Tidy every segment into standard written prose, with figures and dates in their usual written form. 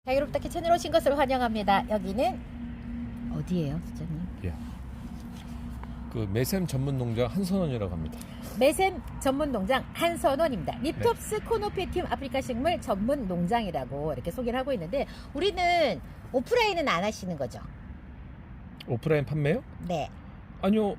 자유롭다키 채널 오신 것을 환영합니다. 여기는 어디예요, 수장님? 예. 그 매샘 전문 농장 한선원이라고 합니다. 매샘 전문 농장 한선원입니다. 립톱스 코노페튬 아프리카 식물 전문 농장이라고 이렇게 소개를 하고 있는데, 우리는 오프라인은 안 하시는 거죠? 오프라인 판매요? 네. 아니요.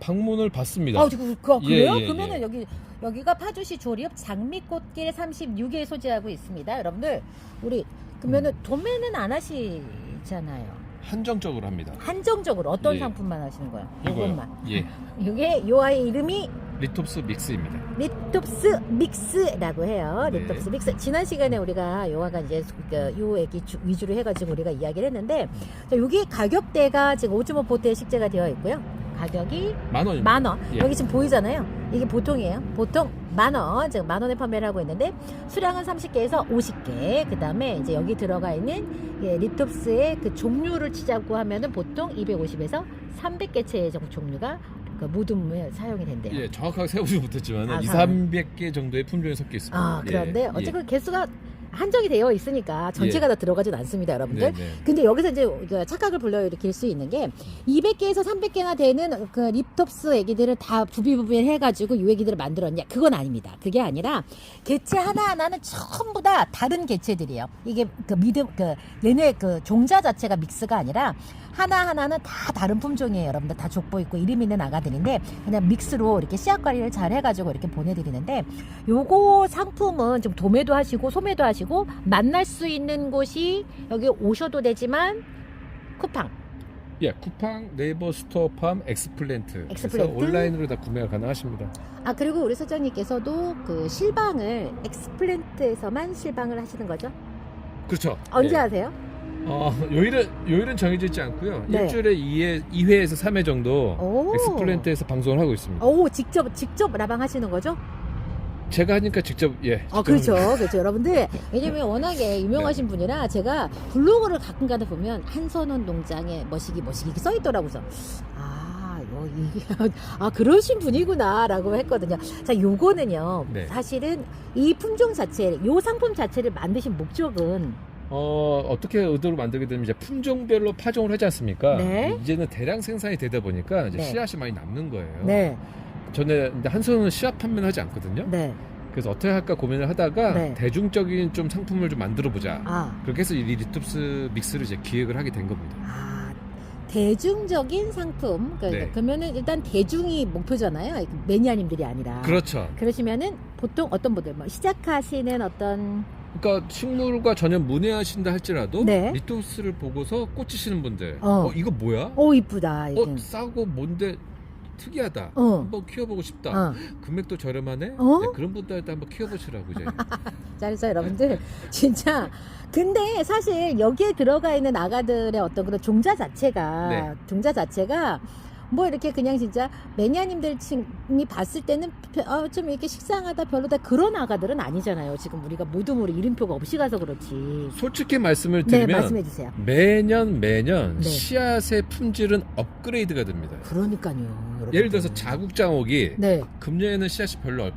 방문을 받습니다. 그래요? 예. 그러면은 여기가 파주시 조리읍 장미꽃길 36에 소재하고 있습니다. 여러분들, 우리 그러면은 도매는 안 하시잖아요. 한정적으로 합니다. 한정적으로 어떤 예. 상품만 하시는 거예요? 이거요. 이것만. 예. 이게 요 아이 이름이 리톱스 믹스입니다. 립톱스 믹스라고 해요. 네. 립톱스 믹스. 지난 시간에 우리가 요아가 이제 요 애기 위주로 해가지고 우리가 이야기를 했는데, 자, 여기 가격대가 지금 오즈모 포트에 식재가 되어 있고요. 가격이 10,000원입니다. 10,000원. 예. 여기 지금 보이잖아요. 이게 보통이에요. 보통 10,000원. 지금 10,000원에 판매를 하고 있는데, 수량은 30개에서 50개. 그 다음에 이제 여기 들어가 있는 립톱스의 그 종류를 치자고 하면은 보통 250에서 300개 채의 종류가 그 모둠에 사용이 된대요. 예, 정확하게 세우지 못했지만 아, 200~300개 정도의 품종이 섞여 있습니다. 아, 그런데 예. 어쨌든 개수가 한정이 되어 있으니까 전체가 다 들어가진 않습니다, 여러분들. 네. 근데 여기서 이제 착각을 불러일으킬 수 있는 게, 200개에서 300개나 되는 그 립톱스 애기들을 다 부비부비 해가지고 이 애기들을 만들었냐? 그건 아닙니다. 그게 아니라 개체 하나하나는 전부 다 다른 개체들이에요. 이게 얘네 그 종자 자체가 믹스가 아니라 하나하나는 다 다른 품종이에요. 여러분들 다 족보 있고 이름 있는 아가들인데, 그냥 믹스로 이렇게 씨앗 관리를 잘 해가지고 이렇게 보내드리는데, 요거 상품은 좀 도매도 하시고 소매도 하시고 만날 수 있는 곳이 여기 오셔도 되지만 쿠팡, 예, 쿠팡, 네이버 스토어팜, 엑스플랜트. 엑스플랜트. 그래서 온라인으로 다 구매가 가능하십니다. 그리고 우리 사장님께서도 그 실방을 엑스플랜트에서만 실방을 하시는 거죠? 그렇죠. 언제 예. 하세요? 요일은 정해져 있지 않고요. 네. 일주일에 2회에서 3회 정도 오. 엑스플랜트에서 방송을 하고 있습니다. 오, 직접 라방 하시는 거죠? 제가 하니까 직접 그렇죠. 여러분들, 왜냐면 워낙에 유명하신 분이라 제가 블로그를 가끔가다 보면 한선원 농장에 머시기 이렇게 써 있더라고요. 그러신 분이구나라고 했거든요. 자, 요거는요. 네. 사실은 이 품종 자체, 요 상품 자체를 만드신 목적은 어떻게 의도로 만들게 되면 이제 품종별로 파종을 하지 않습니까? 네. 이제는 대량 생산이 되다 보니까 이제 네. 씨앗이 많이 남는 거예요. 네. 전에 한선은 씨앗 판매는 하지 않거든요. 네. 그래서 어떻게 할까 고민을 하다가 네. 대중적인 좀 상품을 좀 만들어 보자. 그렇게 해서 이 리톱스 믹스를 이제 기획을 하게 된 겁니다. 대중적인 상품. 네. 그러면은 일단 대중이 목표잖아요. 매니아님들이 아니라. 그렇죠. 그러시면은 보통 어떤 분들, 시작하시는 어떤 그러니까 식물과 전혀 문외하신다 할지라도 네. 리톱스를 보고서 꽂히시는 분들, 이거 뭐야? 이쁘다. 싸고 뭔데 특이하다. 한번 키워보고 싶다. 금액도 저렴하네. 네, 그런 분들한테 한번 키워보시라고 이제. 잘했어요, 여러분들. 진짜. 근데 사실 여기에 들어가 있는 아가들의 어떤 그런 종자 자체가 뭐 이렇게 그냥 진짜 매니아님들이 봤을 때는 좀 이렇게 식상하다, 별로다, 그런 아가들은 아니잖아요. 지금 우리가 모둠으로 이름표가 없이 가서 그렇지. 솔직히 말씀을 네, 드리면 말씀해 주세요. 매년 네. 씨앗의 품질은 업그레이드가 됩니다. 그러니까요, 여러분. 예를 들어서 자국장옥이 네. 금년에는 씨앗이 별로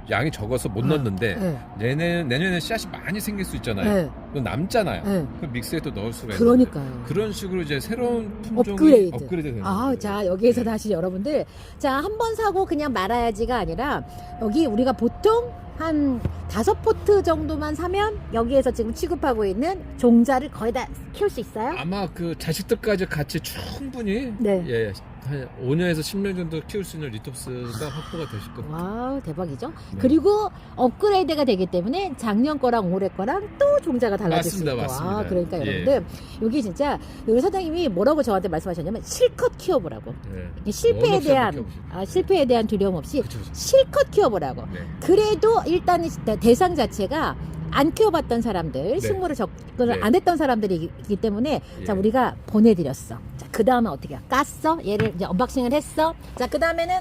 양이 적어서 못 넣었는데 내년에 씨앗이 많이 생길 수 있잖아요. 그건 남잖아요. 그 믹스에 또 넣을 수가 있어요. 그러니까요. 그런 식으로 이제 새로운 품종이 업그레이드 되는 거예요. 자, 여기에서 다시 여러분들, 자, 한 번 사고 그냥 말아야지가 아니라, 여기 우리가 보통 한 5포트 정도만 사면 여기에서 지금 취급하고 있는 종자를 거의 다 키울 수 있어요? 아마 그 자식들까지 같이 충분히 네. 한 5년에서 10년 정도 키울 수 있는 리톱스가 확보가 되실 겁니다. 와우, 대박이죠? 네. 그리고 업그레이드가 되기 때문에 작년 거랑 올해 거랑 또 종자가 달라질 수 있고. 맞습니다. 그러니까 예. 여러분들, 여기 진짜 우리 사장님이 뭐라고 저한테 말씀하셨냐면, 실컷 키워보라고. 네. 실패에 대한 두려움 없이 그쵸. 실컷 키워보라고. 네. 그래도 일단 대상 자체가 안 키워봤던 사람들, 식물을 접근을 안 했던 사람들이기 때문에, 자, 우리가 보내드렸어. 자, 그 다음에 어떻게 해요? 깠어? 얘를 이제 언박싱을 했어? 자, 그 다음에는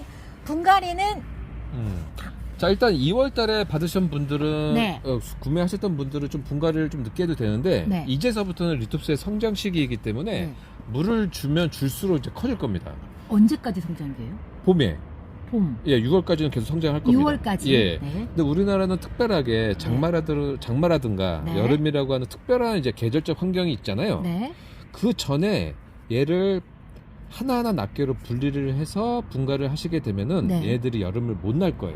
분갈이는 자, 일단 2월 달에 받으신 분들은 네. 구매하셨던 분들은 좀 분갈이를 좀 늦게 해도 되는데 네. 이제서부터는 리톱스의 성장 시기이기 때문에 네. 물을 주면 줄수록 이제 커질 겁니다. 언제까지 성장기예요? 봄에 봄. 예, 6월까지는 계속 성장할 겁니다. 6월까지. 예. 네. 근데 우리나라는 특별하게 장마라든가 네. 여름이라고 하는 특별한 이제 계절적 환경이 있잖아요. 네. 그 전에 얘를 하나하나 낱개로 분리를 해서 분갈이를 하시게 되면은 네. 얘들이 여름을 못 날 거예요.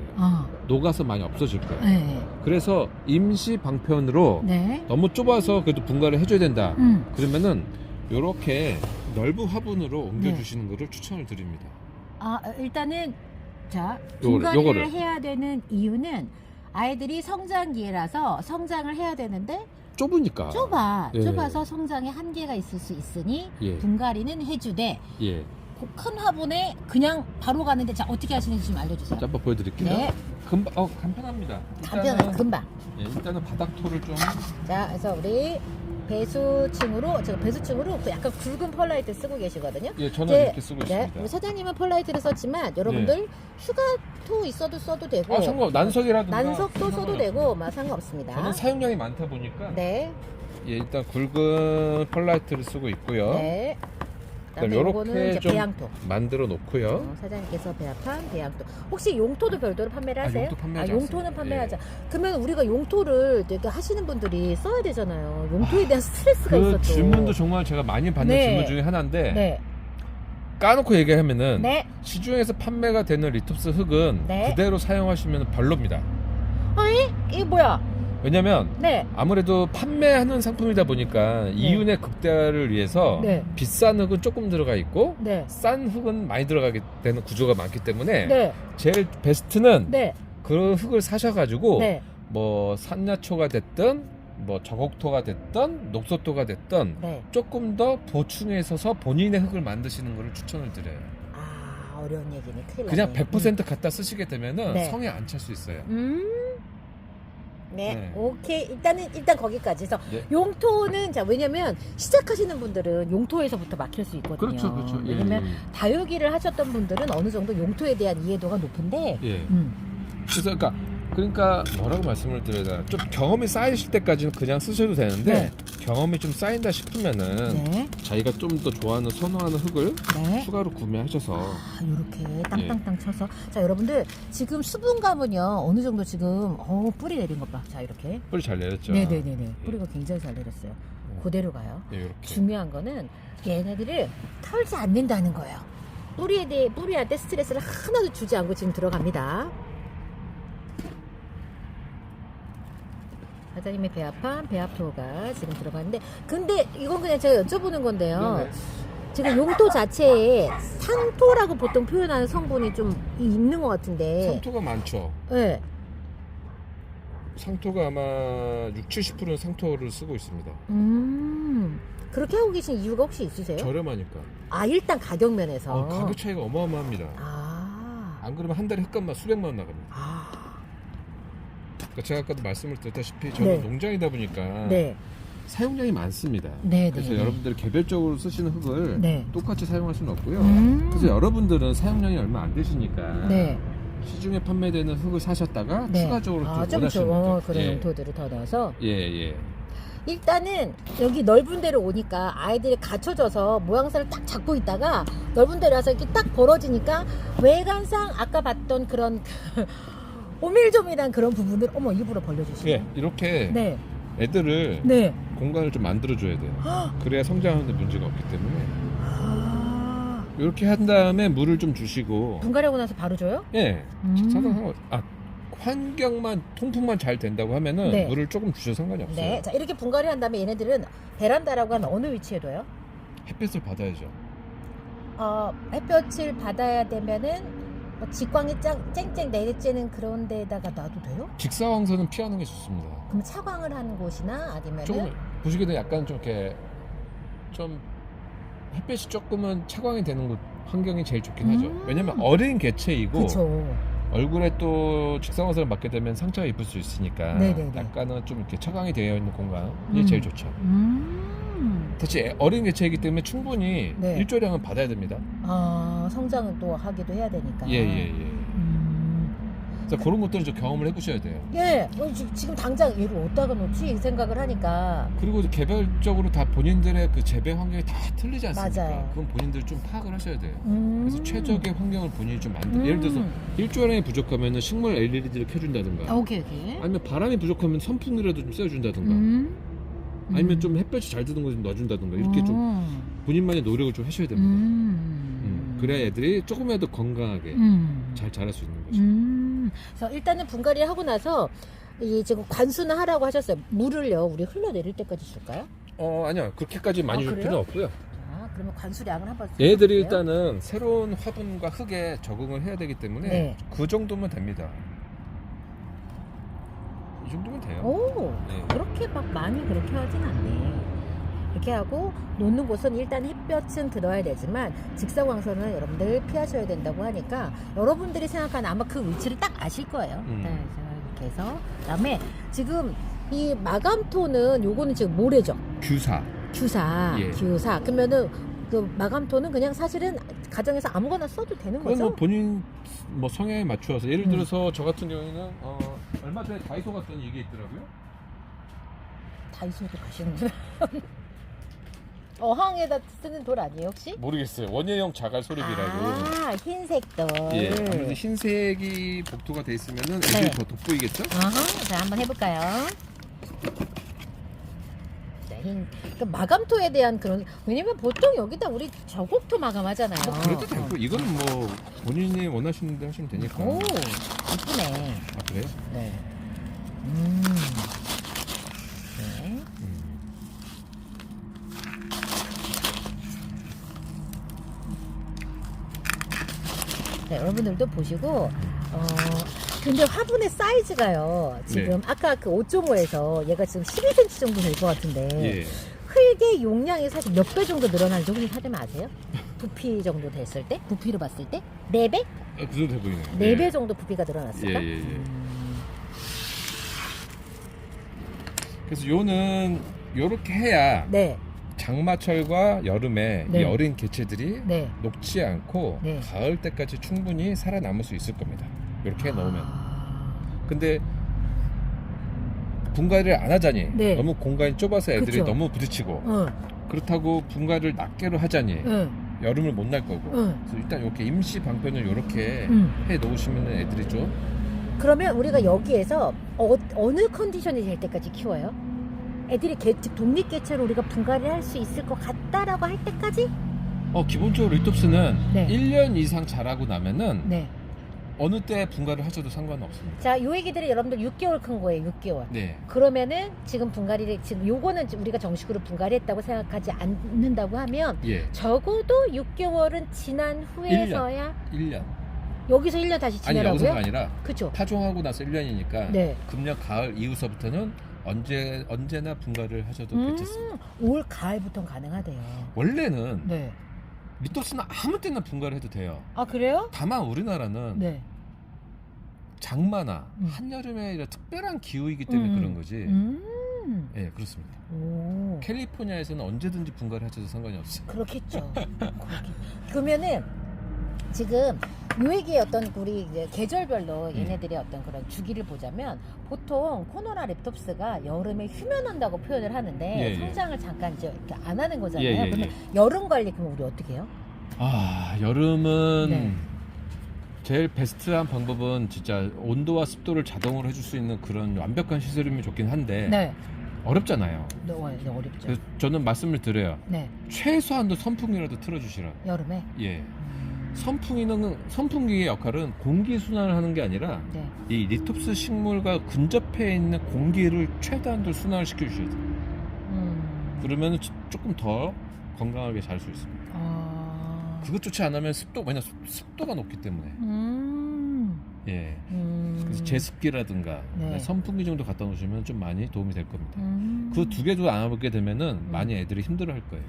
녹아서 많이 없어질 거예요. 네. 그래서 임시 방편으로 네. 너무 좁아서 그래도 분갈이를 해줘야 된다. 음. 그러면은 요렇게 넓은 화분으로 네. 옮겨주시는 거를 추천을 드립니다. 일단은 자, 요거를. 분갈이를 해야 되는 이유는 아이들이 성장기라서 성장을 해야 되는데 좁으니까. 예. 좁아서 성장에 한계가 있을 수 있으니 예. 분갈이는 해주되 예. 그 큰 화분에 그냥 바로 가는데 자 어떻게 하시는지 좀 알려주세요. 자, 한번 보여드릴게요. 네. 간편합니다. 금방. 예, 일단은 바닥토를 좀. 자, 그래서 우리 제가 배수층으로 그 약간 굵은 펄라이트 쓰고 계시거든요. 예, 저는 이제, 이렇게 쓰고 네, 있습니다. 우리 사장님은 펄라이트를 썼지만 여러분들 휴가토 있어도 써도 되고 난석이라든가. 난석도 써도 되고 막 상관없습니다. 저는 사용량이 많다 보니까. 네. 예, 일단 굵은 펄라이트를 쓰고 있고요. 네. 그다음에 그다음에 요거는 요렇게 이제 좀 배양토. 만들어 놓고요. 사장님께서 배합한 배양토. 혹시 용토도 별도로 판매를 하세요? 용토 판매하지 용토는 않습니다. 판매하자. 그러면 우리가 용토를 되게 하시는 분들이 써야 되잖아요. 용토에 대한 스트레스가 있었죠. 그 질문도 정말 제가 많이 받는 네. 질문 중에 하나인데 네. 까놓고 얘기하면은 네. 시중에서 판매가 되는 리톱스 흙은 네. 그대로 사용하시면 별로입니다. 이게 뭐야? 왜냐면 네. 아무래도 판매하는 상품이다 보니까 이윤의 극대화를 위해서 네. 비싼 흙은 조금 들어가 있고 네. 싼 흙은 많이 들어가게 되는 구조가 많기 때문에 네. 제일 베스트는 네. 그 흙을 사셔가지고 네. 뭐 산야초가 됐든 뭐 저곡토가 됐든 녹소토가 됐든 네. 조금 더 보충해서 본인의 흙을 만드시는 것을 추천을 드려요. 어려운 얘기네. 큰일 그냥 나네. 100% 갖다 쓰시게 되면은 네. 성에 안 찰 수 있어요. 네. 네. 오케이. 일단 거기까지 해서 네. 용토는 자 왜냐면 시작하시는 분들은 용토에서부터 막힐 수 있거든요. 그렇죠. 예, 왜냐면 예. 다육이를 하셨던 분들은 어느 정도 용토에 대한 이해도가 높은데 예. 그래서 그러니까 뭐라고 말씀을 드려야 되나, 좀 경험이 쌓이실 때까지는 그냥 쓰셔도 되는데 네. 경험이 좀 쌓인다 싶으면은 네. 자기가 좀 더 좋아하는 선호하는 흙을 네. 추가로 구매하셔서 이렇게 땅땅땅 쳐서 자 여러분들 지금 수분감은요 어느 정도 지금 뿌리 내린 것 봐. 자 이렇게 뿌리 잘 내렸죠. 네네네네 뿌리가 굉장히 잘 내렸어요. 그대로 가요. 예, 이렇게. 중요한 거는 얘네들을 털지 않는다는 거예요. 뿌리한테 스트레스를 하나도 주지 않고 지금 들어갑니다. 사장님의 배합토가 지금 들어가는데 근데 이건 그냥 제가 여쭤보는 건데요. 네네. 지금 용토 자체에 상토라고 보통 표현하는 성분이 좀 있는 것 같은데 상토가 많죠. 네. 상토가 아마 60-70%는 상토를 쓰고 있습니다. 그렇게 하고 계신 이유가 혹시 있으세요? 저렴하니까. 일단 가격 면에서 가격 차이가 어마어마합니다. 아. 안 그러면 한 달에 흙값만 수백만 원 나갑니다. 그러니까 제가 아까도 말씀을 드렸다시피 저는 네. 농장이다 보니까 네. 사용량이 많습니다. 네, 그래서 네, 여러분들이 개별적으로 쓰시는 흙을 네. 똑같이 사용할 수는 없고요. 그래서 그래서 여러분들은 사용량이 얼마 안 되시니까 네. 시중에 판매되는 흙을 사셨다가 네. 추가적으로 좀 좀 원하시는 그런 분들. 용토들을 더 넣어서 예. 일단은 여기 넓은 데로 오니까 아이들이 갖춰져서 모양새를 딱 잡고 있다가 넓은 데로 와서 이렇게 딱 벌어지니까 외관상 아까 봤던 그런 오밀조밀한 그런 부분을 일부러 벌려주시네. 예, 이렇게 네. 애들을 네. 공간을 좀 만들어줘야 돼요. 그래야 성장하는 데 문제가 없기 때문에 이렇게 한 다음에 물을 좀 주시고. 분갈이하고 나서 바로 줘요? 예. 환경만 통풍만 잘 된다고 하면은 네. 물을 조금 주셔도 상관이 없어요. 네. 자 이렇게 분갈이 한 다음에 얘네들은 베란다라고 하는 어느 위치에 둬요? 햇빛을 받아야죠. 햇볕을 받아야 되면은 직광이 쨍쨍 내리쬐는 그런 데다가 놔도 돼요? 직사광선은 피하는 게 좋습니다. 그럼 차광을 하는 곳이나 아니면은 조금 보시게 되면 약간 좀 이렇게 좀 햇빛이 조금은 차광이 되는 곳 환경이 제일 좋긴 하죠. 왜냐면 어린 개체이고 그쵸. 얼굴에 또 직사광선을 맞게 되면 상처가 입을 수 있으니까 네네네. 약간은 좀 이렇게 차광이 되어 있는 공간이 제일 좋죠. 사실 어린 개체이기 때문에 충분히 네. 일조량은 받아야 됩니다. 성장은 또 하기도 해야 되니까. 예. 그래서 그런 것들은 좀 경험을 해보셔야 돼요. 예, 지금 당장 얘를 어디다가 놓지 이 생각을 하니까. 그리고 개별적으로 다 본인들의 그 재배 환경이 다 틀리지 않습니까? 맞아요. 그건 본인들이 좀 파악을 하셔야 돼요. 그래서 최적의 환경을 본인이 좀 만들. 예를 들어서 일조량이 부족하면 식물 LED를 켜준다든가. 오케이. 아니면 바람이 부족하면 선풍이라도 좀 쐬어준다든가. 아니면 좀 햇볕이 잘 드는 거 좀 놔준다든가. 이렇게 좀 본인만의 노력을 좀 하셔야 됩니다. 그래야 애들이 조금이라도 건강하게 잘 자랄 수 있는 거죠. 그래서 일단은 분갈이를 하고 나서 이 지금 관수는 하라고 하셨어요. 물을요, 우리 흘러내릴 때까지 줄까요? 아니요. 그렇게까지 많이 줄 그래요? 필요는 없고요. 자, 그러면 관수량을 한번. 얘들이 써볼게요. 일단은 새로운 화분과 흙에 적응을 해야 되기 때문에 네. 그 정도면 됩니다. 이 정도면 돼요. 오, 네. 그렇게 막 많이 그렇게 하진 않네. 이렇게 하고 놓는 곳은 일단 햇볕은 들어야 되지만 직사광선은 여러분들 피하셔야 된다고 하니까 여러분들이 생각하는 아마 그 위치를 딱 아실 거예요. 네, 이렇게 해서 그다음에 지금 이 마감토는 요거는 지금 모래죠. 규사. 규사. 그러면은 그 마감토는 그냥 사실은 가정에서 아무거나 써도 되는 그건 거죠? 뭐 본인 뭐 성향에 맞추어서 예를 들어서 저 같은 경우에는 얼마 전에 다이소 갔더니 이게 있더라고요. 다이소도 가시는구나. 어항에다 쓰는 돌 아니에요 혹시? 모르겠어요. 원예형 자갈 소립이라고. 흰색 돌. 예, 아무래도 흰색이 복토가 돼 있으면은 애들이 더 돋보이겠죠? 자, 한번 해볼까요? 네, 그 마감토에 대한 그런, 왜냐면 보통 여기다 우리 저곡토 마감하잖아요. 그래도 되고 이거는 뭐 본인이 원하시는 데 하시면 되니까. 오, 이쁘네. 아 그래요? 네. 네. 네, 여러분들도 보시고, 근데 화분의 사이즈가요. 지금 아까 그 5.5에서 얘가 지금 12cm 정도 될 것 같은데. 예. 흙의 용량이 사실 몇 배 정도 늘어나는지 혹시 사실 아세요? 부피 정도 됐을 때? 부피로 봤을 때? 4배? 그 정도 돼 보이네요. 4배 정도 부피가 늘어났을까? 예. 그래서 요는 요렇게 해야 네. 장마철과 여름에 네. 이 어린 개체들이 네. 녹지 않고 네. 가을 때까지 충분히 살아남을 수 있을 겁니다. 이렇게 넣으면. 근데 분갈이를 안 하자니 네. 너무 공간이 좁아서 애들이 그쵸. 너무 부딪히고 그렇다고 분갈이를 낱개로 하자니 여름을 못 날 거고 그래서 일단 이렇게 임시 방편을 이렇게 해 놓으시면 애들이 좀. 그러면 우리가 여기에서 어느 컨디션이 될 때까지 키워요? 애들이 즉 독립개체로 우리가 분갈이를 할 수 있을 것 같다라고 할 때까지? 기본적으로 리톱스는 네. 1년 이상 자라고 나면은 네. 어느 때 분갈이를 하셔도 상관은 없습니다. 자, 요 애기들이 여러분들 6개월 큰 거예요. 6개월. 네. 그러면은 지금 분갈이를 지금 요거는 우리가 정식으로 분갈이했다고 생각하지 않는다고 하면 예. 적어도 6개월은 지난 후에서야 1년. 여기서 1년 다시 아니 지내라고요? 여기서가 아니라 그쵸? 파종하고 나서 1년이니까 네. 금년 가을 이후서부터는 언제나 분갈이를 하셔도 괜찮습니다. 올 가을부터 가능하대요. 원래는 네. 리톱스는 아무 때나 분갈이 해도 돼요. 아, 그래요? 다만 우리나라는 네. 장마나 한여름에 이런 특별한 기후이기 때문에 그런 거지. 예, 그렇습니다. 오. 캘리포니아에서는 언제든지 분갈이 하셔도 상관이 없어요. 그렇겠죠. 그러면은 지금 요 얘기의 어떤 우리 이제 계절별로 얘네들의 어떤 그런 주기를 보자면 보통 코노라 랩톱스가 여름에 휴면한다고 표현을 하는데 성장을 잠깐 이제 이렇게 안 하는 거잖아요. 그러면 여름 관리 그럼 우리 어떻게 해요? 여름은 제일 베스트한 방법은 진짜 온도와 습도를 자동으로 해줄 수 있는 그런 완벽한 시설이면 좋긴 한데 어렵잖아요. 어렵죠. 그래서 저는 말씀을 드려요. 최소한도 선풍기라도 틀어주시라. 여름에? 예. 선풍기의 역할은 공기 순환을 하는 게 아니라 이 리톱스 식물과 근접해 있는 공기를 최대한도 순환을 시켜주셔야 돼요. 그러면 조금 더 건강하게 자랄 수 있습니다. 그것조차 안 하면 습도가 높기 때문에. 예. 그래서 제습기라든가 선풍기 정도 갖다 놓으시면 좀 많이 도움이 될 겁니다. 그 두 개도 안 하게 되면은 많이 애들이 힘들어 할 거예요.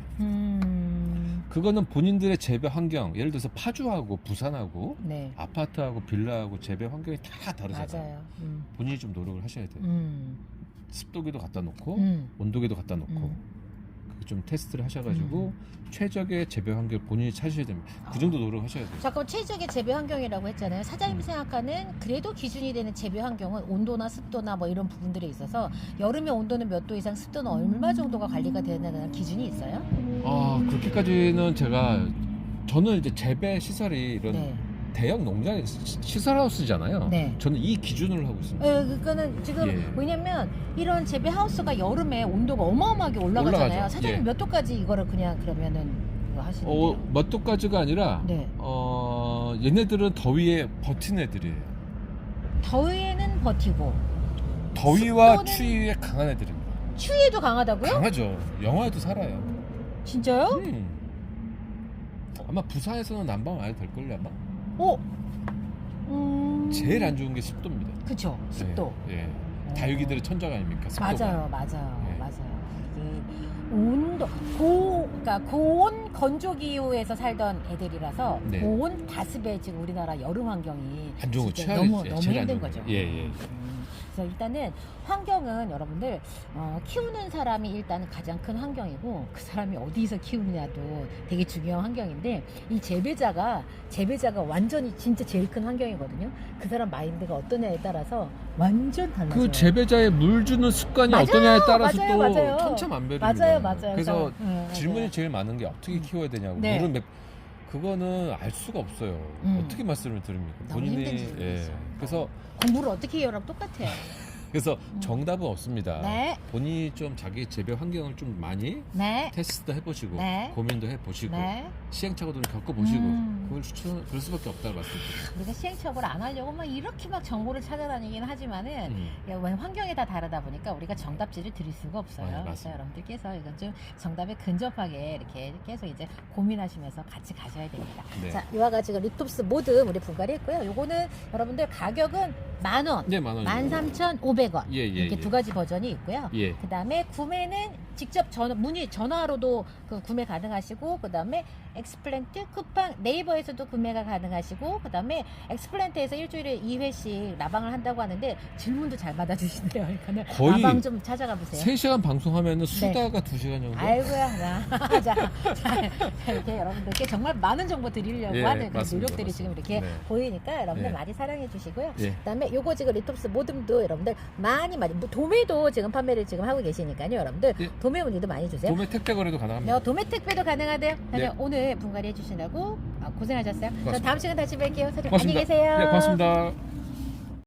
그거는 본인들의 재배 환경, 예를 들어서 파주하고 부산하고 아파트하고 빌라하고 재배 환경이 다 다르잖아요. 맞아요. 본인이 좀 노력을 하셔야 돼요. 습도계도 갖다 놓고 온도계도 갖다 놓고 좀 테스트를 하셔가지고 최적의 재배 환경 본인이 찾으셔야 됩니다. 그 정도 노력하셔야 돼요. 잠깐 최적의 재배 환경이라고 했잖아요. 사장님이 음. 생각하는 그래도 기준이 되는 재배 환경은 온도나 습도나 뭐 이런 부분들에 있어서 여름에 온도는 몇 도 이상 습도는 얼마 정도가 관리가 되는 기준이 있어요? 그렇게까지는 저는 이제 재배 시설이 이런 네. 대형 농장 시설하우스잖아요. 네. 저는 이 기준으로 하고 있습니다. 그거는 지금 예. 왜냐면 이런 재배 하우스가 여름에 온도가 어마어마하게 올라가잖아요. 올라가죠. 사장님 예. 몇 도까지 이거를 그냥 그러면은 그거 하시는데요? 몇 도까지가 아니라 네. 얘네들은 더위에 버티는 애들이에요. 더위에는 버티고 더위와 습도는- 추위에 강한 애들입니다. 추위에도 강하다고요? 강하죠. 영하에도 살아요. 진짜요? 아마 부산에서는 난방 안 해도 될걸요 아마. 제일 안 좋은 게 습도입니다. 그쵸, 습도. 예. 다육이들의 천적 아닙니까? 습도가. 맞아요. 네. 이게 온도, 그러니까 고온 건조 기후에서 살던 애들이라서 네. 고온 다습에 지금 우리나라 여름 환경이 안 좋은 거 진짜 최악이지. 너무 제일 안 힘든 좋은 거죠. 거죠. 예. 그래서 일단은 환경은 여러분들 키우는 사람이 일단 가장 큰 환경이고 그 사람이 어디서 키우느냐도 되게 중요한 환경인데 이 재배자가 완전히 진짜 제일 큰 환경이거든요. 그 사람 마인드가 어떠냐에 따라서 완전 달라져요. 그 재배자의 물 주는 습관이 맞아요. 어떠냐에 따라서 맞아요. 또 천차만별입니다. 맞아요. 그래서 맞아요. 질문이 제일 많은 게 어떻게 키워야 되냐고. 네. 물은 그거는 알 수가 없어요. 어떻게 말씀을 드립니까? 너무 힘든 질문이죠. 그래서 공부를 어떻게 해요랑 똑같아요. 그래서 정답은 없습니다. 네. 본인이 좀 자기 재배 환경을 좀 많이 네. 테스트도 해보시고 네. 고민도 해보시고 네. 시행착오도 겪어보시고 음. 그럴 수밖에 없다고 말씀드립니다. 우리가 시행착오를 안 하려고 막 이렇게 막 정보를 찾아다니긴 하지만은 야, 환경이 다 다르다 보니까 우리가 정답지를 드릴 수가 없어요. 맞습니다. 그래서 여러분들께서 이건 좀 정답에 근접하게 이렇게 계속 이제 고민하시면서 같이 가셔야 됩니다. 네. 자, 이와 같이 리톱스 모드 우리 분갈이 했고요. 요거는 여러분들 가격은 10,000원, 네, 10,000원. 13,500원 예, 이렇게 두 가지 버전이 있고요. 예. 그 다음에 구매는 직접 전화로도 그 구매 가능하시고, 그 다음에 엑스플랜트 쿠팡 네이버에서도 구매가 가능하시고, 그 다음에 엑스플랜트에서 일주일에 2회씩 라방을 한다고 하는데 질문도 잘 받아주시네요. 그러니까 거의 라방 좀 찾아가 보세요. 3시간 방송하면은 수다가 2시간 정도? 아이고야. 자, 이렇게 여러분들께 정말 많은 정보 드리려고 예, 하는 그런 맞습니다, 노력들이 지금 이렇게 네. 보이니까 여러분들 예. 많이 사랑해 주시고요. 예. 그다음에 요거 지금 리톱스 모듬도 여러분들 많이 도매도 지금 판매를 지금 하고 계시니까요. 여러분들 예. 도매 문의도 많이 주세요. 도매 택배 거래도 가능합니다. 도매 택배도 가능하대요. 그다음에 네. 오늘 분갈이 해주시라고 고생하셨어요. 저 고맙습니다. 다음 시간 다시 뵐게요. 사장님 고맙습니다. 안녕히 계세요. 네, 고맙습니다.